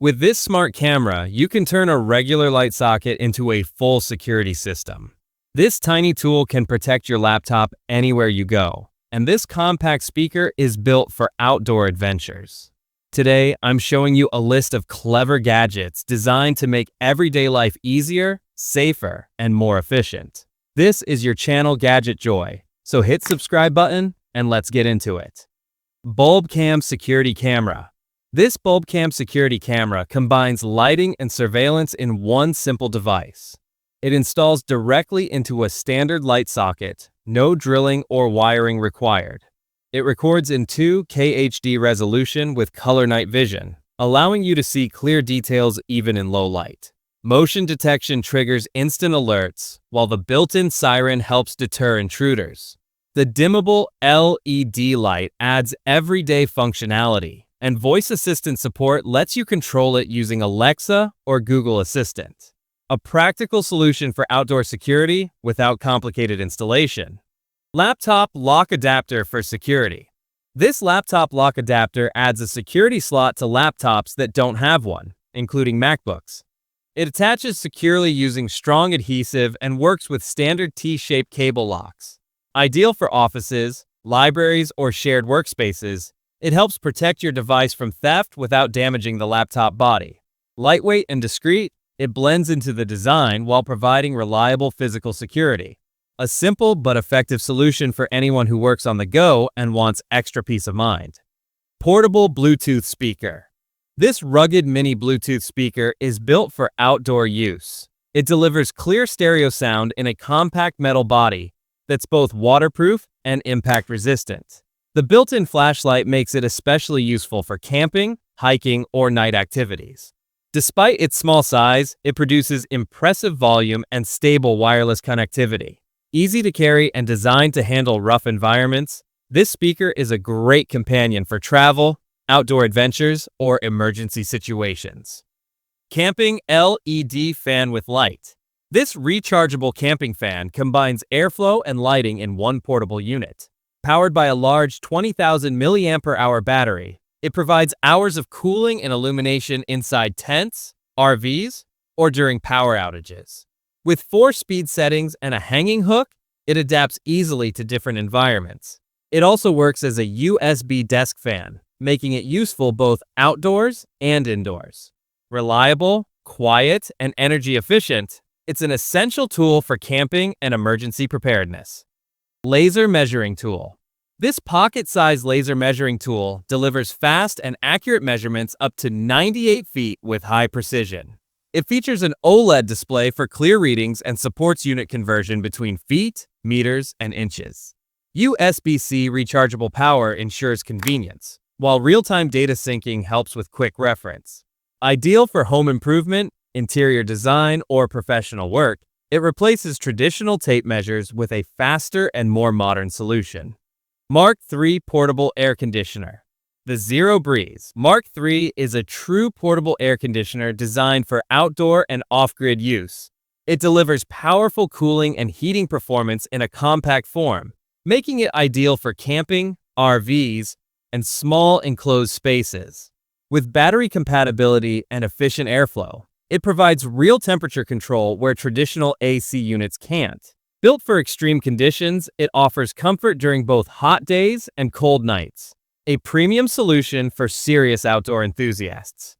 With this smart camera, you can turn a regular light socket into a full security system. This tiny tool can protect your laptop anywhere you go, and this compact speaker is built for outdoor adventures. Today, I'm showing you a list of clever gadgets designed to make everyday life easier, safer, and more efficient. This is your channel Gadget Joy, so hit subscribe button and let's get into it. Bulb Cam Security Camera. This Bulb Cam security camera combines lighting and surveillance in one simple device. It installs directly into a standard light socket, no drilling or wiring required. It records in 2K HD resolution with color night vision, allowing you to see clear details even in low light. Motion detection triggers instant alerts, while the built-in siren helps deter intruders. The dimmable LED light adds everyday functionality, and voice assistant support lets you control it using Alexa or Google Assistant. A practical solution for outdoor security without complicated installation. Laptop lock adapter for security. This laptop lock adapter adds a security slot to laptops that don't have one, including MacBooks. It attaches securely using strong adhesive and works with standard T-shaped cable locks. Ideal for offices, libraries, or shared workspaces, it helps protect your device from theft without damaging the laptop body. Lightweight and discreet, it blends into the design while providing reliable physical security. A simple but effective solution for anyone who works on the go and wants extra peace of mind. Portable Bluetooth speaker. This rugged mini Bluetooth speaker is built for outdoor use. It delivers clear stereo sound in a compact metal body that's both waterproof and impact resistant. The built-in flashlight makes it especially useful for camping, hiking, or night activities. Despite its small size, it produces impressive volume and stable wireless connectivity. Easy to carry and designed to handle rough environments, this speaker is a great companion for travel, outdoor adventures, or emergency situations. Camping LED fan with light. This rechargeable camping fan combines airflow and lighting in one portable unit. Powered by a large 20,000 mAh battery, it provides hours of cooling and illumination inside tents, RVs, or during power outages. With 4 speed settings and a hanging hook, it adapts easily to different environments. It also works as a USB desk fan, making it useful both outdoors and indoors. Reliable, quiet, and energy efficient, it's an essential tool for camping and emergency preparedness. Laser measuring tool. This pocket-sized laser measuring tool delivers fast and accurate measurements up to 98 feet with high precision. It features an OLED display for clear readings and supports unit conversion between feet, meters, and inches. USB-C rechargeable power ensures convenience, while real-time data syncing helps with quick reference. Ideal for home improvement, interior design, or professional work, it replaces traditional tape measures with a faster and more modern solution. Mark III Portable Air Conditioner. The Zero Breeze Mark III is a true portable air conditioner designed for outdoor and off-grid use. It delivers powerful cooling and heating performance in a compact form, making it ideal for camping, RVs, and small enclosed spaces. With battery compatibility and efficient airflow, it provides real temperature control where traditional AC units can't. Built for extreme conditions, it offers comfort during both hot days and cold nights. A premium solution for serious outdoor enthusiasts.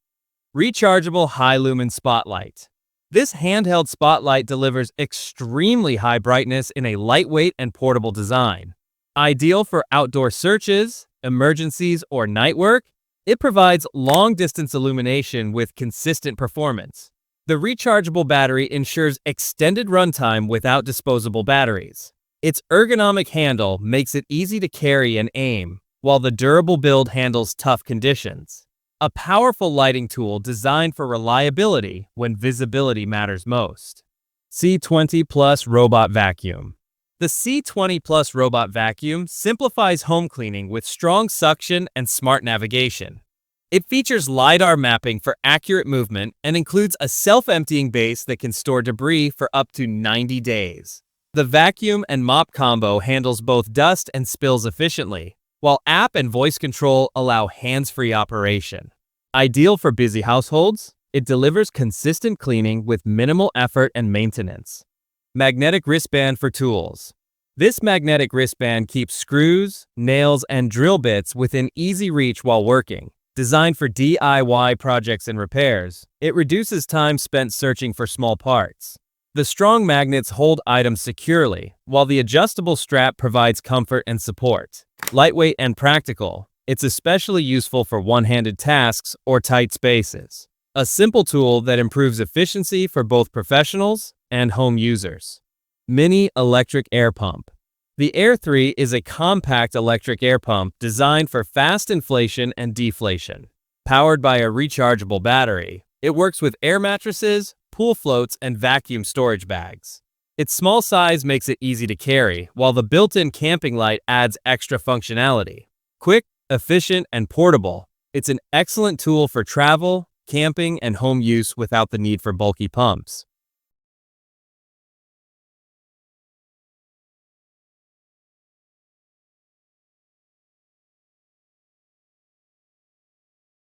Rechargeable High-Lumen Spotlight. This handheld spotlight delivers extremely high brightness in a lightweight and portable design. Ideal for outdoor searches, emergencies, or night work, it provides long-distance illumination with consistent performance. The rechargeable battery ensures extended runtime without disposable batteries. Its ergonomic handle makes it easy to carry and aim, while the durable build handles tough conditions. A powerful lighting tool designed for reliability when visibility matters most. C20 Plus Robot Vacuum. The C20 Plus Robot Vacuum simplifies home cleaning with strong suction and smart navigation. It features LiDAR mapping for accurate movement and includes a self-emptying base that can store debris for up to 90 days. The vacuum and mop combo handles both dust and spills efficiently, while app and voice control allow hands-free operation. Ideal for busy households, it delivers consistent cleaning with minimal effort and maintenance. Magnetic wristband for tools. This magnetic wristband keeps screws, nails, and drill bits within easy reach while working. Designed for DIY projects and repairs, it reduces time spent searching for small parts. The strong magnets hold items securely, while the adjustable strap provides comfort and support. Lightweight and practical, it's especially useful for one-handed tasks or tight spaces. A simple tool that improves efficiency for both professionals and home users. Mini electric air pump. The Air 3 is a compact electric air pump designed for fast inflation and deflation. Powered by a rechargeable battery, it works with air mattresses, pool floats, and vacuum storage bags. Its small size makes it easy to carry, while the built-in camping light adds extra functionality. Quick, efficient, and portable, it's an excellent tool for travel, camping, and home use without the need for bulky pumps.